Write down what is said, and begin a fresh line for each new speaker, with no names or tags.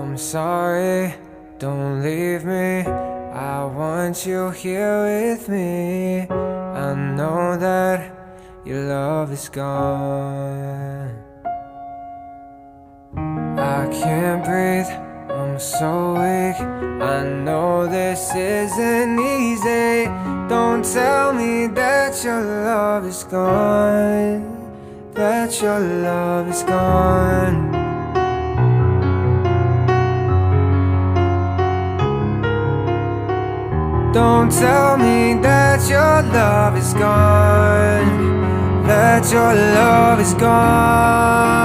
I'm sorry, don't leave me. I want you here with me. I know that your love is gone. I can't breathe, I'm so weak. I know this isn't easy. Don't tell me that your love is gone, that your love is gone. Don't tell me that your love is gone, that your love is gone.